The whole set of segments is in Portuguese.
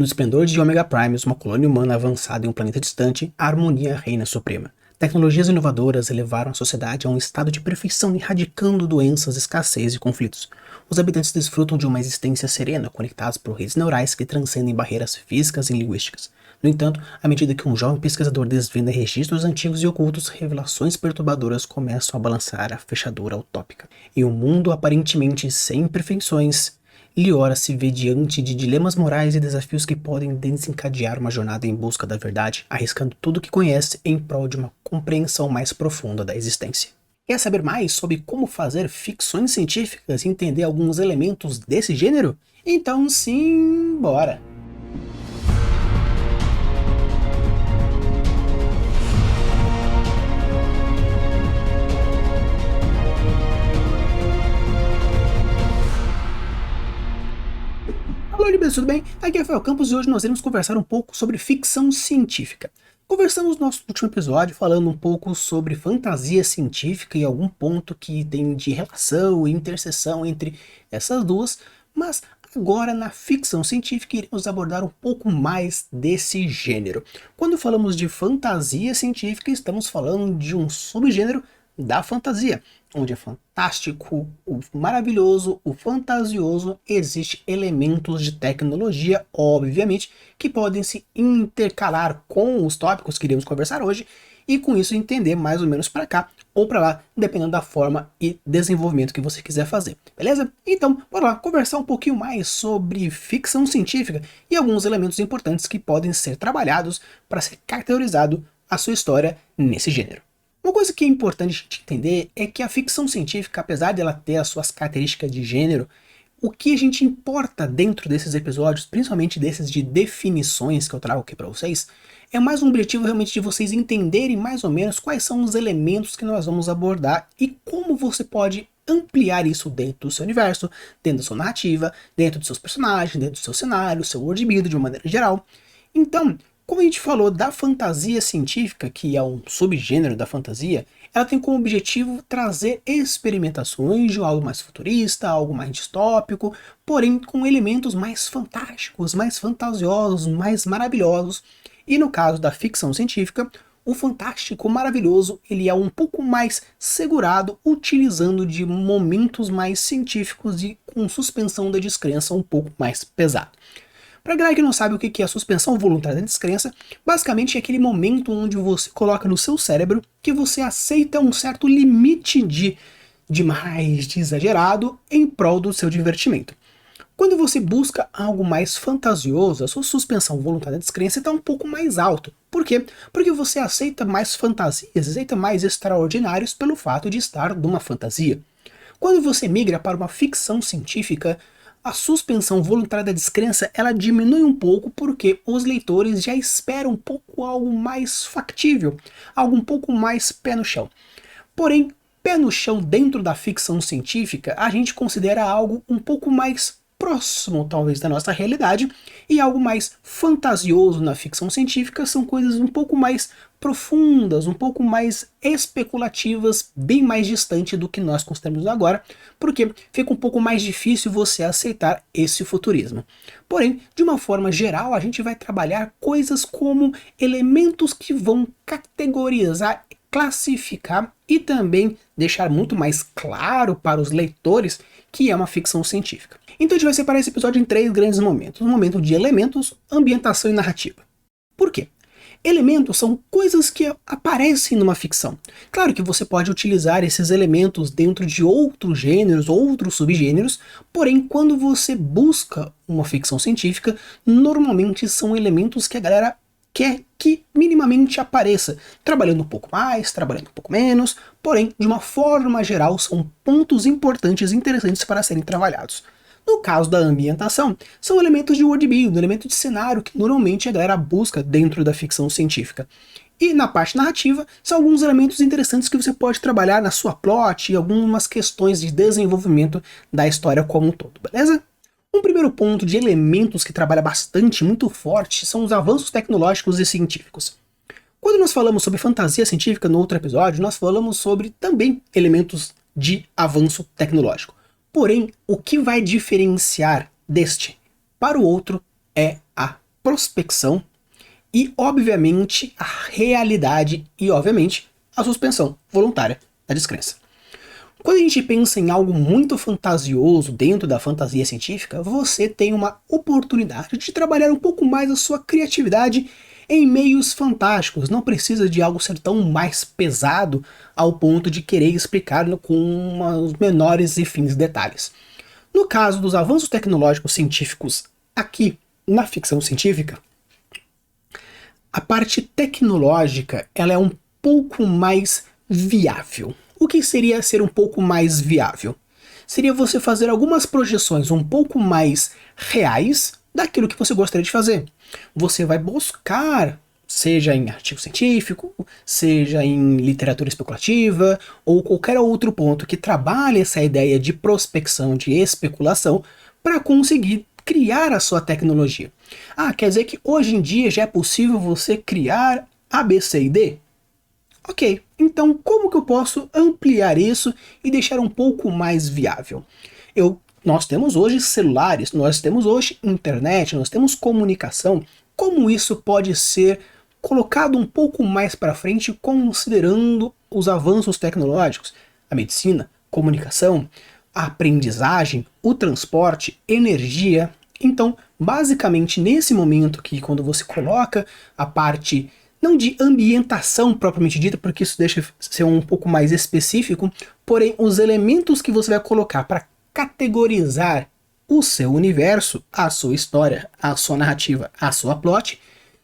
No esplendor de Omega Primes, uma colônia humana avançada em um planeta distante, a harmonia reina suprema. Tecnologias inovadoras elevaram a sociedade a um estado de perfeição, erradicando doenças, escassez e conflitos. Os habitantes desfrutam de uma existência serena, conectados por redes neurais que transcendem barreiras físicas e linguísticas. No entanto, à medida que um jovem pesquisador desvenda registros antigos e ocultos, revelações perturbadoras começam a balançar a fechadura utópica. Em um mundo aparentemente sem imperfeições, Liora se vê diante de dilemas morais e desafios que podem desencadear uma jornada em busca da verdade, arriscando tudo o que conhece em prol de uma compreensão mais profunda da existência. Quer saber mais sobre como fazer ficções científicas e entender alguns elementos desse gênero? Então sim, bora! Olá, Libras, tudo bem? Aqui é Rafael Campos e hoje nós iremos conversar um pouco sobre ficção científica. Conversamos no nosso último episódio falando um pouco sobre fantasia científica e algum ponto que tem de relação e interseção entre essas duas, mas agora na ficção científica iremos abordar um pouco mais desse gênero. Quando falamos de fantasia científica, estamos falando de um subgênero da fantasia, onde é fantástico, o maravilhoso, o fantasioso, existem elementos de tecnologia, obviamente, que podem se intercalar com os tópicos que iremos conversar hoje, e com isso entender mais ou menos para cá ou para lá, dependendo da forma e desenvolvimento que você quiser fazer, beleza? Então, bora lá conversar um pouquinho mais sobre ficção científica e alguns elementos importantes que podem ser trabalhados para ser caracterizado a sua história nesse gênero. Uma coisa que é importante a gente entender é que a ficção científica, apesar de ela ter as suas características de gênero, o que a gente importa dentro desses episódios, principalmente desses de definições que eu trago aqui para vocês, é mais um objetivo realmente de vocês entenderem mais ou menos quais são os elementos que nós vamos abordar e como você pode ampliar isso dentro do seu universo, dentro da sua narrativa, dentro dos seus personagens, dentro do seu cenário, seu world building de uma maneira geral. Então, como a gente falou da fantasia científica, que é um subgênero da fantasia, ela tem como objetivo trazer experimentações de algo mais futurista, algo mais distópico, porém com elementos mais fantásticos, mais fantasiosos, mais maravilhosos. E no caso da ficção científica, o fantástico, o maravilhoso, ele é um pouco mais segurado, utilizando de momentos mais científicos e com suspensão da descrença um pouco mais pesado. Para a galera que não sabe o que é a suspensão voluntária da descrença, basicamente é aquele momento onde você coloca no seu cérebro que você aceita um certo limite de mais, de exagerado, em prol do seu divertimento. Quando você busca algo mais fantasioso, a sua suspensão voluntária da descrença está um pouco mais alto. Por quê? Porque você aceita mais fantasias, aceita mais extraordinários pelo fato de estar numa fantasia. Quando você migra para uma ficção científica, a suspensão voluntária da descrença ela diminui um pouco porque os leitores já esperam um pouco algo mais factível, algo um pouco mais pé no chão. Porém, pé no chão dentro da ficção científica a gente considera algo um pouco mais próximo talvez da nossa realidade, e algo mais fantasioso na ficção científica são coisas um pouco mais profundas, um pouco mais especulativas, bem mais distante do que nós consideramos agora, porque fica um pouco mais difícil você aceitar esse futurismo. Porém, de uma forma geral, a gente vai trabalhar coisas como elementos que vão categorizar, classificar e também deixar muito mais claro para os leitores que é uma ficção científica. Então a gente vai separar esse episódio em três grandes momentos. Um momento de elementos, ambientação e narrativa. Por quê? Elementos são coisas que aparecem numa ficção. Claro que você pode utilizar esses elementos dentro de outros gêneros, outros subgêneros, porém quando você busca uma ficção científica, normalmente são elementos que a galera quer que minimamente apareça, trabalhando um pouco mais, trabalhando um pouco menos, porém, de uma forma geral, são pontos importantes e interessantes para serem trabalhados. No caso da ambientação, são elementos de world building, elementos de cenário que normalmente a galera busca dentro da ficção científica. E na parte narrativa, são alguns elementos interessantes que você pode trabalhar na sua plot e algumas questões de desenvolvimento da história como um todo, beleza? Um primeiro ponto de elementos que trabalha bastante, muito forte, são os avanços tecnológicos e científicos. Quando nós falamos sobre fantasia científica no outro episódio, nós falamos sobre também elementos de avanço tecnológico. Porém, o que vai diferenciar deste para o outro é a prospecção e, obviamente, a realidade e, obviamente, a suspensão voluntária da descrença. Quando a gente pensa em algo muito fantasioso dentro da fantasia científica, você tem uma oportunidade de trabalhar um pouco mais a sua criatividade em meios fantásticos. Não precisa de algo ser tão mais pesado ao ponto de querer explicar com os menores e fins detalhes. No caso dos avanços tecnológicos científicos aqui na ficção científica, a parte tecnológica ela é um pouco mais viável. O que seria ser um pouco mais viável? Seria você fazer algumas projeções um pouco mais reais daquilo que você gostaria de fazer. Você vai buscar, seja em artigo científico, seja em literatura especulativa, ou qualquer outro ponto que trabalhe essa ideia de prospecção, de especulação, para conseguir criar a sua tecnologia. Ah, quer dizer que hoje em dia já é possível você criar A, B, C e D? Ok, então como que eu posso ampliar isso e deixar um pouco mais viável? Nós temos hoje celulares, nós temos hoje internet, nós temos comunicação. Como isso pode ser colocado um pouco mais para frente considerando os avanços tecnológicos? A medicina, comunicação, a aprendizagem, o transporte, energia. Então, basicamente nesse momento que quando você coloca a parte não de ambientação propriamente dita, porque isso deixa ser um pouco mais específico, porém os elementos que você vai colocar para categorizar o seu universo, a sua história, a sua narrativa, a sua plot,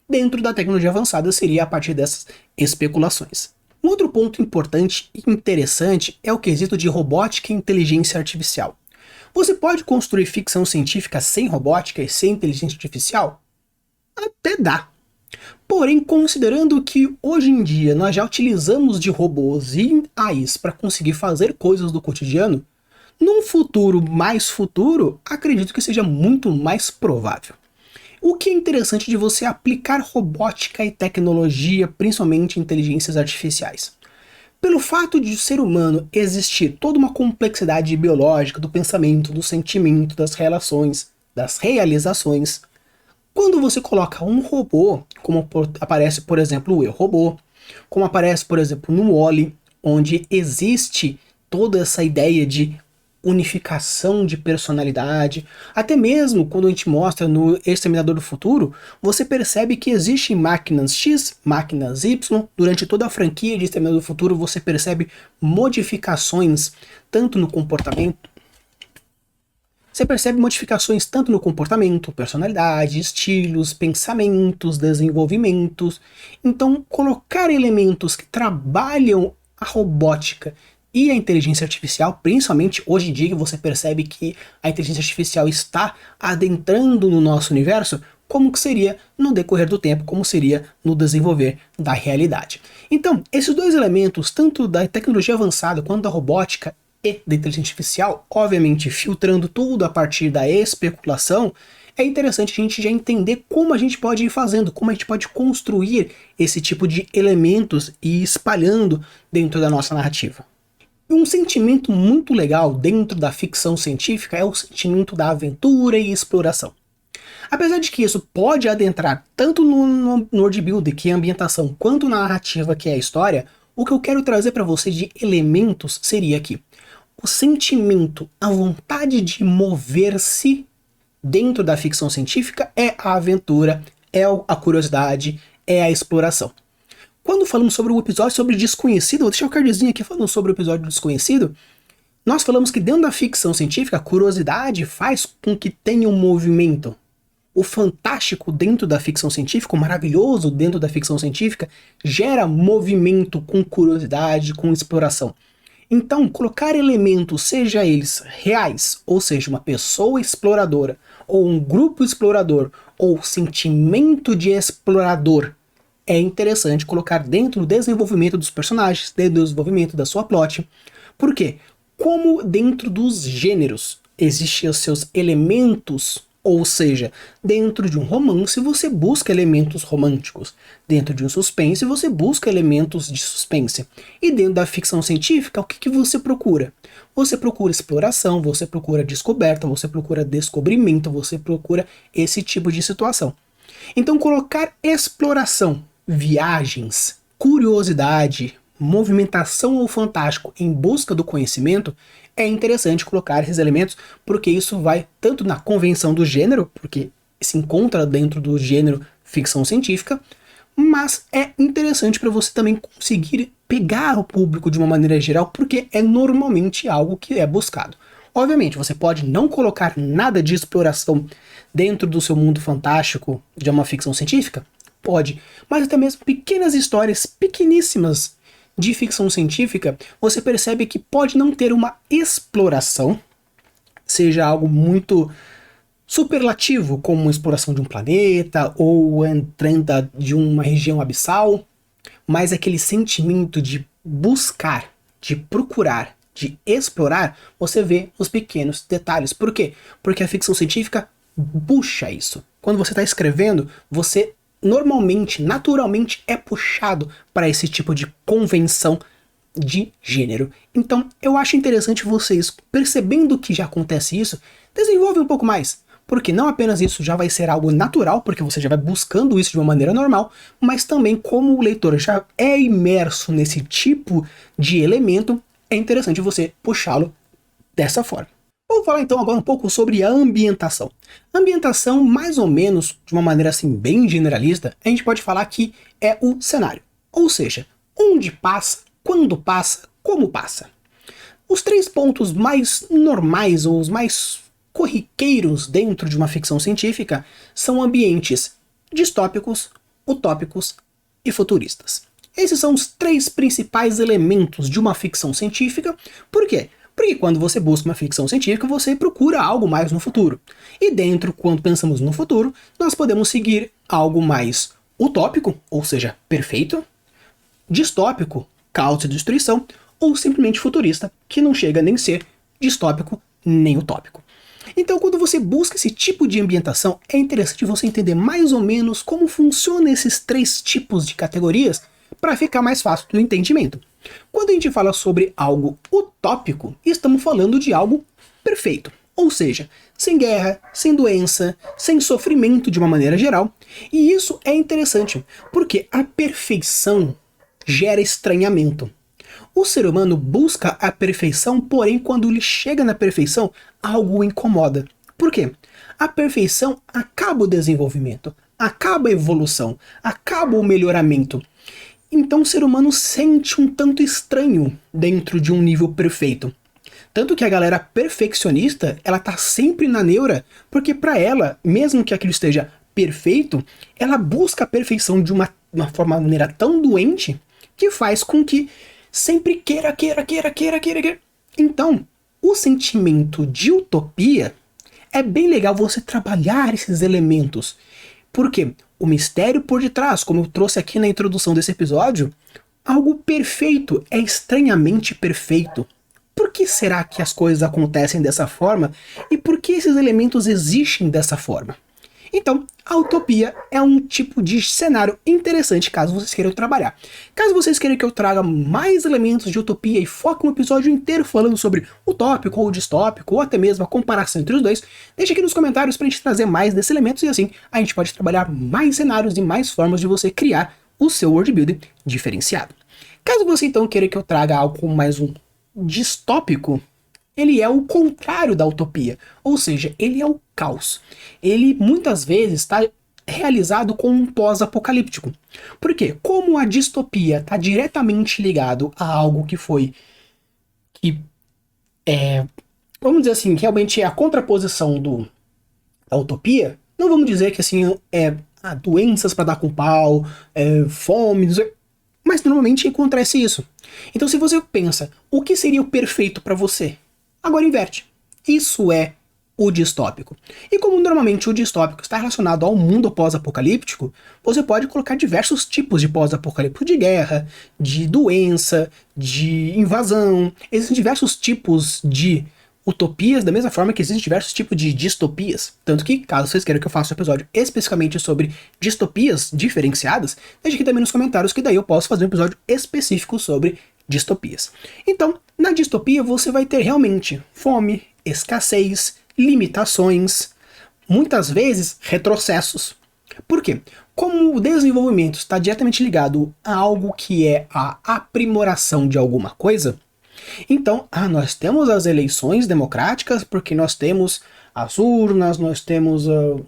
dentro da tecnologia avançada seria a partir dessas especulações. Um outro ponto importante e interessante é o quesito de robótica e inteligência artificial. Você pode construir ficção científica sem robótica e sem inteligência artificial? Até dá. Porém, considerando que hoje em dia nós já utilizamos de robôs e AIs para conseguir fazer coisas do cotidiano, num futuro mais futuro, acredito que seja muito mais provável. O que é interessante de você aplicar robótica e tecnologia, principalmente inteligências artificiais? Pelo fato de o ser humano existir toda uma complexidade biológica do pensamento, do sentimento, das relações, das realizações, quando você coloca um robô, como aparece, por exemplo, o Eu, Robô, como aparece, por exemplo, no Wall-E, onde existe toda essa ideia de unificação de personalidade, até mesmo quando a gente mostra no Exterminador do Futuro, você percebe que existem máquinas X, máquinas Y, durante toda a franquia de Exterminador do Futuro você percebe modificações tanto no comportamento, personalidade, estilos, pensamentos, desenvolvimentos. Então, colocar elementos que trabalham a robótica e a inteligência artificial, principalmente hoje em dia que você percebe que a inteligência artificial está adentrando no nosso universo, como que seria no decorrer do tempo, como seria no desenvolver da realidade. Então, esses dois elementos, tanto da tecnologia avançada quanto da robótica e da inteligência artificial, obviamente filtrando tudo a partir da especulação, é interessante a gente já entender como a gente pode ir fazendo, como a gente pode construir esse tipo de elementos e ir espalhando dentro da nossa narrativa. E um sentimento muito legal dentro da ficção científica é o sentimento da aventura e exploração. Apesar de que isso pode adentrar tanto no world building, que é a ambientação, quanto na narrativa, que é a história, o que eu quero trazer para você de elementos seria aqui o sentimento, a vontade de mover-se dentro da ficção científica é a aventura, é a curiosidade, é a exploração. Quando falamos sobre o episódio sobre desconhecido, vou deixar o cardzinho aqui falando sobre o episódio desconhecido, nós falamos que dentro da ficção científica a curiosidade faz com que tenha um movimento. O fantástico dentro da ficção científica, o maravilhoso dentro da ficção científica, gera movimento com curiosidade, com exploração. Então, colocar elementos, seja eles reais, ou seja, uma pessoa exploradora, ou um grupo explorador, ou sentimento de explorador, é interessante colocar dentro do desenvolvimento dos personagens, dentro do desenvolvimento da sua plot. Por quê? Como dentro dos gêneros existem os seus elementos, ou seja, dentro de um romance você busca elementos românticos, dentro de um suspense você busca elementos de suspense, e dentro da ficção científica o que você procura? Você procura exploração, você procura descoberta, você procura descobrimento, você procura esse tipo de situação. Então colocar exploração, viagens, curiosidade, movimentação ao fantástico em busca do conhecimento, é interessante colocar esses elementos, porque isso vai tanto na convenção do gênero, porque se encontra dentro do gênero ficção científica, mas é interessante para você também conseguir pegar o público de uma maneira geral, porque é normalmente algo que é buscado. Obviamente, você pode não colocar nada de exploração dentro do seu mundo fantástico de uma ficção científica? Pode, mas até mesmo pequenas histórias pequeníssimas de ficção científica, você percebe que pode não ter uma exploração, seja algo muito superlativo, como uma exploração de um planeta ou a entrada de uma região abissal, mas aquele sentimento de buscar, de procurar, de explorar, você vê os pequenos detalhes. Por quê? Porque a ficção científica puxa isso. Quando você está escrevendo, você normalmente, naturalmente, é puxado para esse tipo de convenção de gênero. Então, eu acho interessante vocês, percebendo que já acontece isso, desenvolvem um pouco mais. Porque não apenas isso já vai ser algo natural, porque você já vai buscando isso de uma maneira normal, mas também como o leitor já é imerso nesse tipo de elemento, é interessante você puxá-lo dessa forma. Vamos falar então agora um pouco sobre a ambientação. A ambientação, mais ou menos, de uma maneira assim bem generalista, a gente pode falar que é o cenário. Ou seja, onde passa, quando passa, como passa. Os 3 pontos mais normais ou os mais corriqueiros dentro de uma ficção científica são ambientes distópicos, utópicos e futuristas. Esses são os 3 principais elementos de uma ficção científica. Por quê? Porque quando você busca uma ficção científica, você procura algo mais no futuro. E dentro, quando pensamos no futuro, nós podemos seguir algo mais utópico, ou seja, perfeito, distópico, caos e destruição, ou simplesmente futurista, que não chega nem a ser distópico nem utópico. Então, quando você busca esse tipo de ambientação, é interessante você entender mais ou menos como funcionam esses 3 tipos de categorias para ficar mais fácil do entendimento. Quando a gente fala sobre algo utópico, estamos falando de algo perfeito, ou seja, sem guerra, sem doença, sem sofrimento de uma maneira geral. E isso é interessante, porque a perfeição gera estranhamento. O ser humano busca a perfeição, porém quando ele chega na perfeição, algo o incomoda. Por quê? A perfeição acaba o desenvolvimento, acaba a evolução, acaba o melhoramento. Então o ser humano sente um tanto estranho dentro de um nível perfeito. Tanto que a galera perfeccionista, ela tá sempre na neura, porque para ela, mesmo que aquilo esteja perfeito, ela busca a perfeição de uma maneira tão doente que faz com que sempre queira. Então, o sentimento de utopia é bem legal você trabalhar esses elementos. Por quê? O mistério por detrás, como eu trouxe aqui na introdução desse episódio, algo perfeito é estranhamente perfeito. Por que será que as coisas acontecem dessa forma? E por que esses elementos existem dessa forma? Então, a utopia é um tipo de cenário interessante caso vocês queiram trabalhar. Caso vocês queiram que eu traga mais elementos de utopia e foque um episódio inteiro falando sobre utópico ou distópico, ou até mesmo a comparação entre os dois, deixa aqui nos comentários pra gente trazer mais desses elementos e assim a gente pode trabalhar mais cenários e mais formas de você criar o seu worldbuilding diferenciado. Caso você então queira que eu traga algo como mais um distópico, ele é o contrário da utopia, ou seja, ele é o caos. Ele muitas vezes está realizado com um pós-apocalíptico. Por quê? Como a distopia está diretamente ligado a algo que foi, vamos dizer assim, realmente é a contraposição da utopia, não vamos dizer que assim doenças para dar com pau, fome, mas normalmente acontece isso. Então se você pensa, o que seria o perfeito para você? Agora inverte. Isso é o distópico. E como normalmente o distópico está relacionado ao mundo pós-apocalíptico, você pode colocar diversos tipos de pós-apocalíptico, de guerra, de doença, de invasão. Existem diversos tipos de utopias, da mesma forma que existem diversos tipos de distopias. Tanto que, caso vocês queiram que eu faça um episódio especificamente sobre distopias diferenciadas, deixe aqui também nos comentários que daí eu posso fazer um episódio específico sobre distopias. Então, na distopia você vai ter realmente fome, escassez, limitações, muitas vezes retrocessos. Por quê? Como o desenvolvimento está diretamente ligado a algo que é a aprimoração de alguma coisa, então, nós temos as eleições democráticas porque nós temos as urnas, nós temos o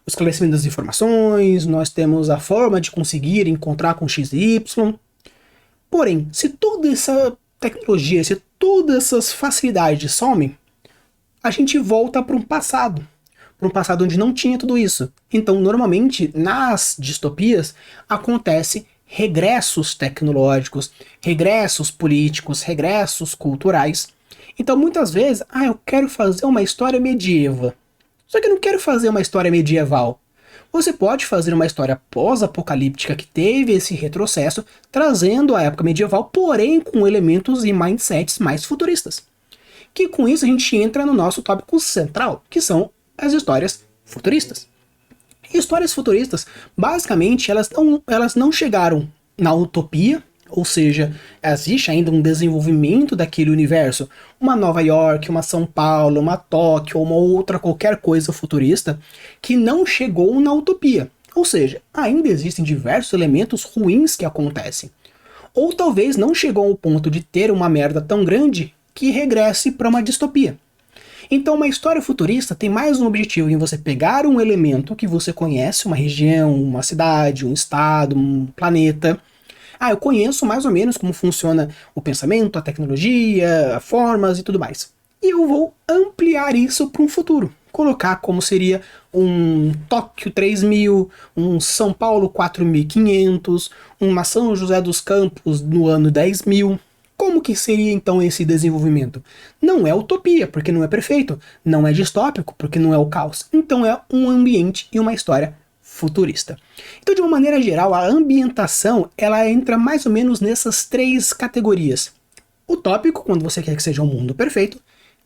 esclarecimento das informações, nós temos a forma de conseguir encontrar com X e Y. Porém, se toda essa tecnologia, se todas essas facilidades somem, a gente volta para um passado onde não tinha tudo isso. Então, normalmente, nas distopias, acontece regressos tecnológicos, regressos políticos, regressos culturais. Então, muitas vezes, eu quero fazer uma história medieval. Só que eu não quero fazer uma história medieval. Você pode fazer uma história pós-apocalíptica que teve esse retrocesso, trazendo a época medieval, porém com elementos e mindsets mais futuristas. Que com isso a gente entra no nosso tópico central, que são as histórias futuristas. Histórias futuristas, basicamente, elas não chegaram na utopia, ou seja, existe ainda um desenvolvimento daquele universo, uma Nova York, uma São Paulo, uma Tóquio, ou uma outra qualquer coisa futurista, que não chegou na utopia. Ou seja, ainda existem diversos elementos ruins que acontecem. Ou talvez não chegou ao ponto de ter uma merda tão grande que regresse para uma distopia. Então, uma história futurista tem mais um objetivo em você pegar um elemento que você conhece, uma região, uma cidade, um estado, um planeta. Eu conheço mais ou menos como funciona o pensamento, a tecnologia, formas e tudo mais. E eu vou ampliar isso para um futuro. Colocar como seria um Tóquio 3000, um São Paulo 4500, uma São José dos Campos no ano 10.000. Como que seria então esse desenvolvimento? Não é utopia, porque não é perfeito. Não é distópico, porque não é o caos. Então é um ambiente e uma história futurista. Então, de uma maneira geral, a ambientação ela entra mais ou menos nessas três categorias. Utópico, quando você quer que seja um mundo perfeito.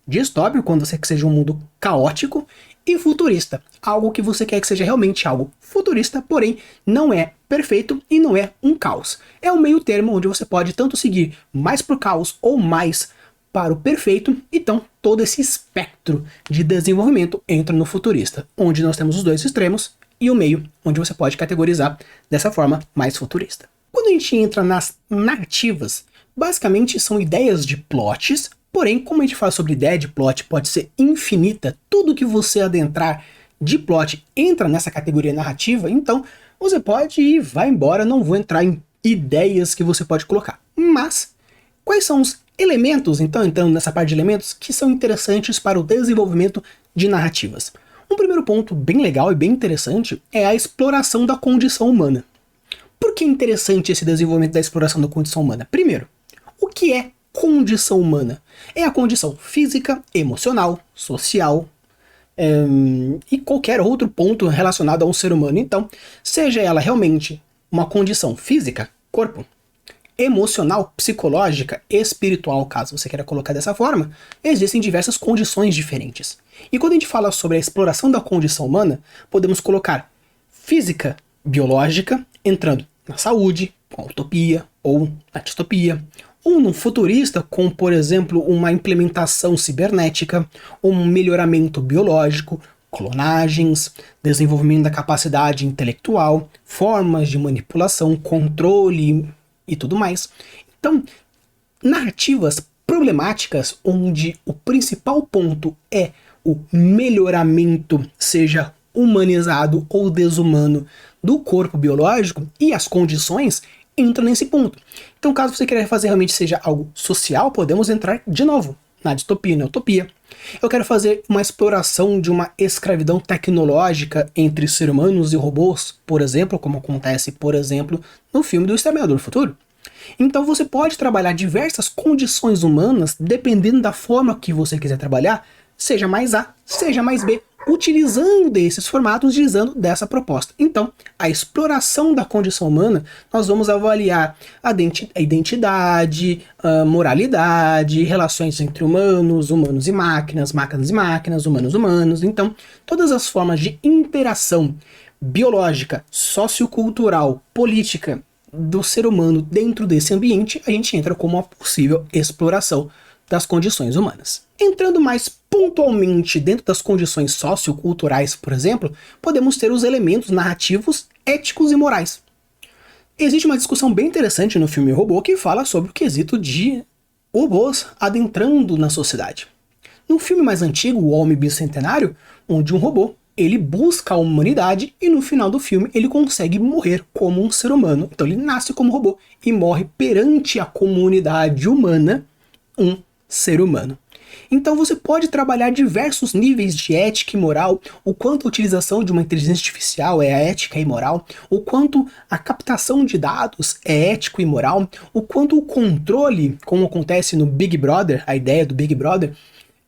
Distópico, quando você quer que seja um mundo caótico. E futurista, algo que você quer que seja realmente algo futurista, porém não é perfeito e não é um caos. É um meio termo onde você pode tanto seguir mais para o caos ou mais para o perfeito. Então todo esse espectro de desenvolvimento entra no futurista, onde nós temos os dois extremos e o meio, onde você pode categorizar dessa forma mais futurista. Quando a gente entra nas narrativas, basicamente são ideias de plots. Porém, como a gente fala sobre ideia de plot pode ser infinita, tudo que você adentrar de plot entra nessa categoria narrativa, então você pode ir, vai embora, não vou entrar em ideias que você pode colocar. Mas, quais são os elementos, então entrando nessa parte de elementos, que são interessantes para o desenvolvimento de narrativas? Um primeiro ponto bem legal e bem interessante é a exploração da condição humana. Por que é interessante esse desenvolvimento da exploração da condição humana? Primeiro, o que é condição humana? É a condição física, emocional, social e qualquer outro ponto relacionado a um ser humano. Então, seja ela realmente uma condição física, corpo, emocional, psicológica, espiritual, caso você queira colocar dessa forma, existem diversas condições diferentes. E quando a gente fala sobre a exploração da condição humana, podemos colocar física, biológica, entrando na saúde, com a utopia ou na distopia, ou num futurista com, por exemplo, uma implementação cibernética, um melhoramento biológico, clonagens, desenvolvimento da capacidade intelectual, formas de manipulação, controle e tudo mais. Então, narrativas problemáticas onde o principal ponto é o melhoramento, seja humanizado ou desumano, do corpo biológico e as condições entra nesse ponto. Então, caso você queira fazer realmente seja algo social, podemos entrar de novo na distopia, na utopia. Eu quero fazer uma exploração de uma escravidão tecnológica entre seres humanos e robôs, por exemplo, como acontece, por exemplo, no filme do Exterminador do Futuro. Então você pode trabalhar diversas condições humanas dependendo da forma que você quiser trabalhar, seja mais A, seja mais B, utilizando desses formatos, utilizando dessa proposta. Então, a exploração da condição humana, nós vamos avaliar a identidade, a moralidade, relações entre humanos, humanos e máquinas, máquinas e máquinas, humanos e humanos. Então, todas as formas de interação biológica, sociocultural, política do ser humano dentro desse ambiente, a gente entra como uma possível exploração das condições humanas. Entrando mais pontualmente dentro das condições socioculturais, por exemplo, podemos ter os elementos narrativos éticos e morais. Existe uma discussão bem interessante no filme Robô que fala sobre o quesito de robôs adentrando na sociedade. No filme mais antigo, O Homem Bicentenário, onde um robô ele busca a humanidade e no final do filme ele consegue morrer como um ser humano. Então ele nasce como robô e morre perante a comunidade humana, um ser humano. Então você pode trabalhar diversos níveis de ética e moral, o quanto a utilização de uma inteligência artificial é ética e moral, o quanto a captação de dados é ético e moral, o quanto o controle, como acontece no Big Brother, a ideia do Big Brother,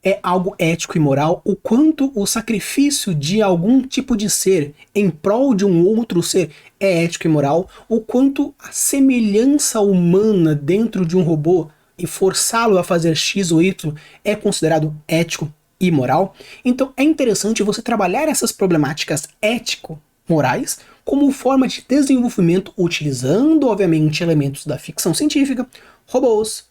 é algo ético e moral, o quanto o sacrifício de algum tipo de ser em prol de um outro ser é ético e moral, o quanto a semelhança humana dentro de um robô e forçá-lo a fazer X ou Y é considerado ético e moral. Então é interessante você trabalhar essas problemáticas ético-morais como forma de desenvolvimento utilizando, obviamente, elementos da ficção científica, robôs,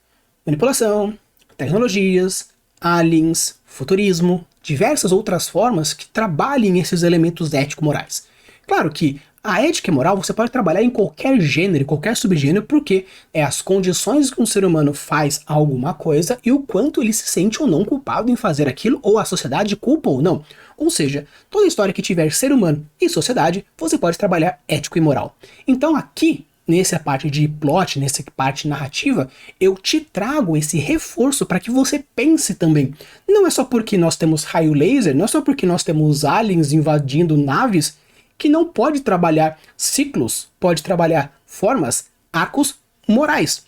manipulação, tecnologias, aliens, futurismo, diversas outras formas que trabalhem esses elementos ético-morais. Claro que a ética e moral você pode trabalhar em qualquer gênero, qualquer subgênero, porque é as condições que um ser humano faz alguma coisa e o quanto ele se sente ou não culpado em fazer aquilo, ou a sociedade culpa ou não. Ou seja, toda história que tiver ser humano e sociedade, você pode trabalhar ético e moral. Então aqui, nessa parte de plot, nessa parte narrativa, eu te trago esse reforço para que você pense também. Não é só porque nós temos raio laser, não é só porque nós temos aliens invadindo naves, que não pode trabalhar ciclos, pode trabalhar formas, arcos morais.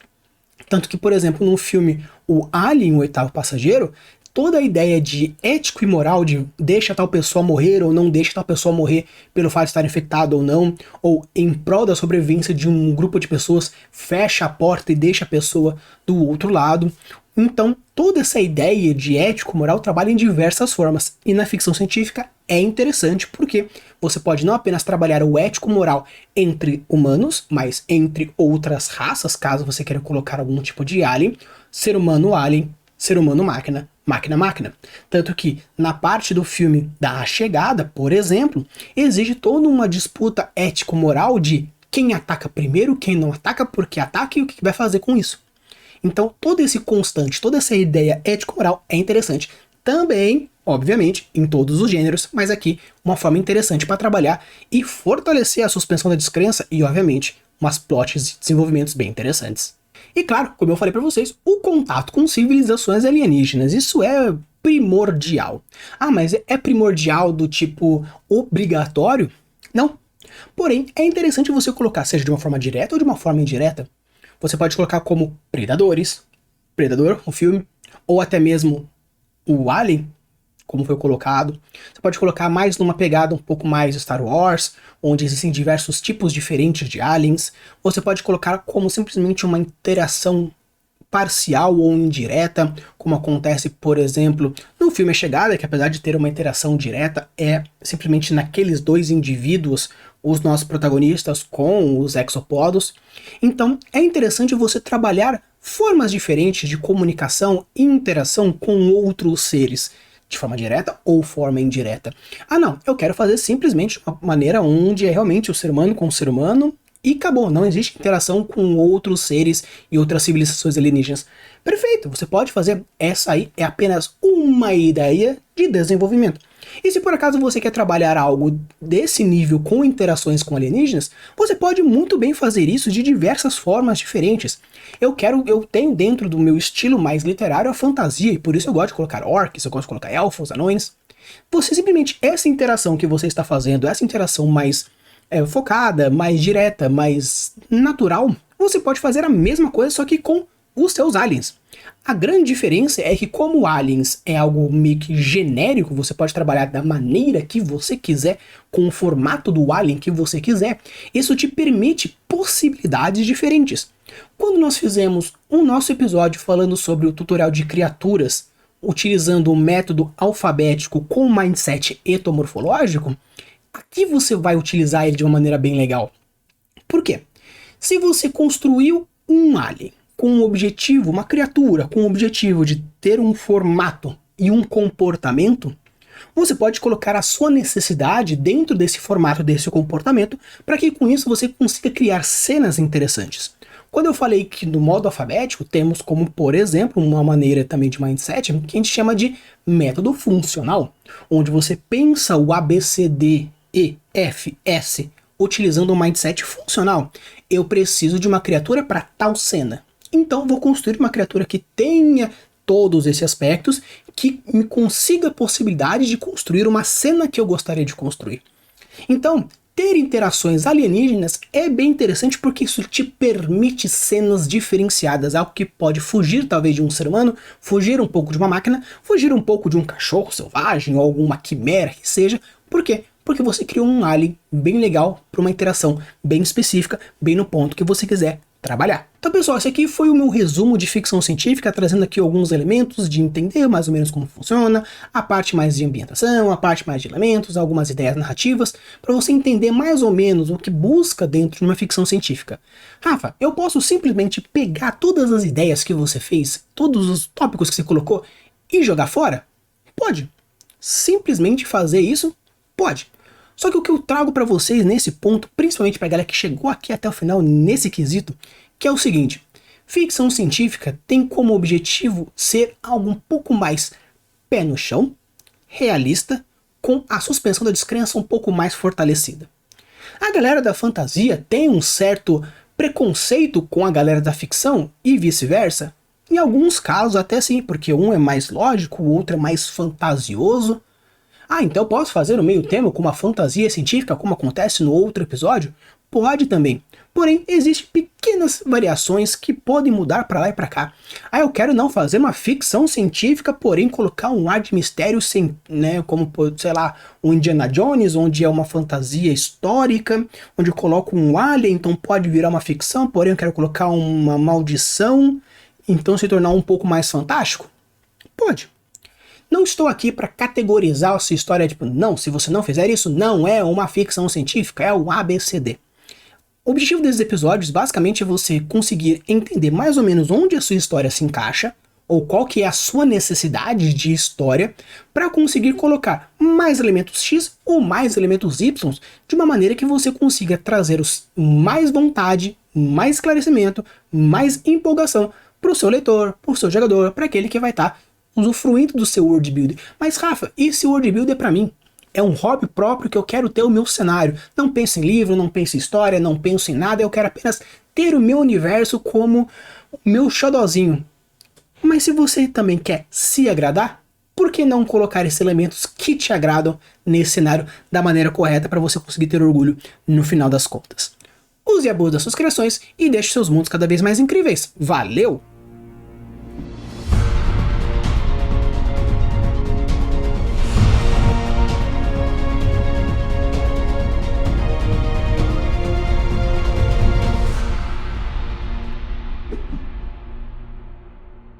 Tanto que, por exemplo, no filme O Alien, o Oitavo Passageiro, toda a ideia de ético e moral, de deixa tal pessoa morrer ou não deixa tal pessoa morrer pelo fato de estar infectado ou não, ou em prol da sobrevivência de um grupo de pessoas, fecha a porta e deixa a pessoa do outro lado. Então, toda essa ideia de ético-moral trabalha em diversas formas, e na ficção científica é interessante porque você pode não apenas trabalhar o ético-moral entre humanos, mas entre outras raças, caso você queira colocar algum tipo de alien, ser humano-alien, ser humano-máquina, máquina-máquina. Tanto que, na parte do filme da A Chegada, por exemplo, existe toda uma disputa ético-moral de quem ataca primeiro, quem não ataca, por que ataca e o que vai fazer com isso. Então, todo esse constante, toda essa ideia ético-moral é interessante. Também, obviamente, em todos os gêneros, mas aqui uma forma interessante para trabalhar e fortalecer a suspensão da descrença e, obviamente, umas plots e desenvolvimentos bem interessantes. E claro, como eu falei para vocês, o contato com civilizações alienígenas, isso é primordial. Ah, mas é primordial do tipo obrigatório? Não. Porém, é interessante você colocar, seja de uma forma direta ou de uma forma indireta. Você pode colocar como predadores, Predador, o filme, ou até mesmo o Alien, como foi colocado. Você pode colocar mais numa pegada um pouco mais Star Wars, onde existem diversos tipos diferentes de aliens. Você pode colocar como simplesmente uma interação parcial ou indireta, como acontece, por exemplo, no filme A Chegada, que apesar de ter uma interação direta, é simplesmente naqueles dois indivíduos, os nossos protagonistas com os exopodos. Então é interessante você trabalhar formas diferentes de comunicação e interação com outros seres, de forma direta ou forma indireta. Ah não, eu quero fazer simplesmente uma maneira onde é realmente o ser humano com o ser humano e acabou, não existe interação com outros seres e outras civilizações alienígenas. Perfeito, você pode fazer, essa aí é apenas uma ideia de desenvolvimento. E se por acaso você quer trabalhar algo desse nível com interações com alienígenas, você pode muito bem fazer isso de diversas formas diferentes. Eu tenho dentro do meu estilo mais literário a fantasia, e por isso eu gosto de colocar orcs, eu gosto de colocar elfos, anões. Você simplesmente, essa interação que você está fazendo, essa interação mais focada, mais direta, mais natural, você pode fazer a mesma coisa, só que com os seus aliens. A grande diferença é que como aliens é algo meio que genérico, você pode trabalhar da maneira que você quiser, com o formato do alien que você quiser, isso te permite possibilidades diferentes. Quando nós fizemos o nosso episódio falando sobre o tutorial de criaturas, utilizando o método alfabético com mindset etomorfológico, aqui você vai utilizar ele de uma maneira bem legal. Por quê? Se você construiu um alien, com um objetivo, uma criatura com o objetivo de ter um formato e um comportamento, você pode colocar a sua necessidade dentro desse formato, desse comportamento, para que com isso você consiga criar cenas interessantes. Quando eu falei que no modo alfabético temos como, por exemplo, uma maneira também de mindset que a gente chama de método funcional, onde você pensa o A, B, C, D, E, F, S, utilizando um mindset funcional. Eu preciso de uma criatura para tal cena. Então vou construir uma criatura que tenha todos esses aspectos, que me consiga a possibilidade de construir uma cena que eu gostaria de construir. Então, ter interações alienígenas é bem interessante porque isso te permite cenas diferenciadas, algo que pode fugir talvez de um ser humano, fugir um pouco de uma máquina, fugir um pouco de um cachorro selvagem ou alguma quimera que seja. Por quê? Porque você criou um alien bem legal para uma interação bem específica, bem no ponto que você quiser trabalhar. Então, pessoal, esse aqui foi o meu resumo de ficção científica, trazendo aqui alguns elementos de entender mais ou menos como funciona, a parte mais de ambientação, a parte mais de elementos, algumas ideias narrativas, para você entender mais ou menos o que busca dentro de uma ficção científica. Rafa, eu posso simplesmente pegar todas as ideias que você fez, todos os tópicos que você colocou e jogar fora? Pode. Simplesmente fazer isso? Pode. Só que o que eu trago para vocês nesse ponto, principalmente pra galera que chegou aqui até o final nesse quesito, que é o seguinte: ficção científica tem como objetivo ser algo um pouco mais pé no chão, realista, com a suspensão da descrença um pouco mais fortalecida. A galera da fantasia tem um certo preconceito com a galera da ficção e vice-versa. Em alguns casos até sim, porque um é mais lógico, o outro é mais fantasioso. Ah, então eu posso fazer o meio termo com uma fantasia científica, como acontece no outro episódio? Pode também. Porém, existem pequenas variações que podem mudar para lá e para cá. Ah, eu quero não fazer uma ficção científica, porém colocar um ar de mistério, sem, né, como, sei lá, o Indiana Jones, onde é uma fantasia histórica, onde eu coloco um alien, então pode virar uma ficção, porém eu quero colocar uma maldição, então se tornar um pouco mais fantástico? Pode. Não estou aqui para categorizar essa história, tipo, não, se você não fizer isso, não é uma ficção científica, é o ABCD. O objetivo desses episódios, basicamente, é você conseguir entender mais ou menos onde a sua história se encaixa, ou qual que é a sua necessidade de história, para conseguir colocar mais elementos X ou mais elementos Y, de uma maneira que você consiga trazer mais vontade, mais esclarecimento, mais empolgação para o seu leitor, para o seu jogador, para aquele que vai estar usufruindo do seu world builder. Mas Rafa, esse world builder para mim é um hobby próprio que eu quero ter o meu cenário. Não penso em livro, não penso em história, não penso em nada, eu quero apenas ter o meu universo como o meu xodozinho. Mas se você também quer se agradar, por que não colocar esses elementos que te agradam nesse cenário da maneira correta para você conseguir ter orgulho no final das contas? Use e abuse das suas criações e deixe seus mundos cada vez mais incríveis. Valeu!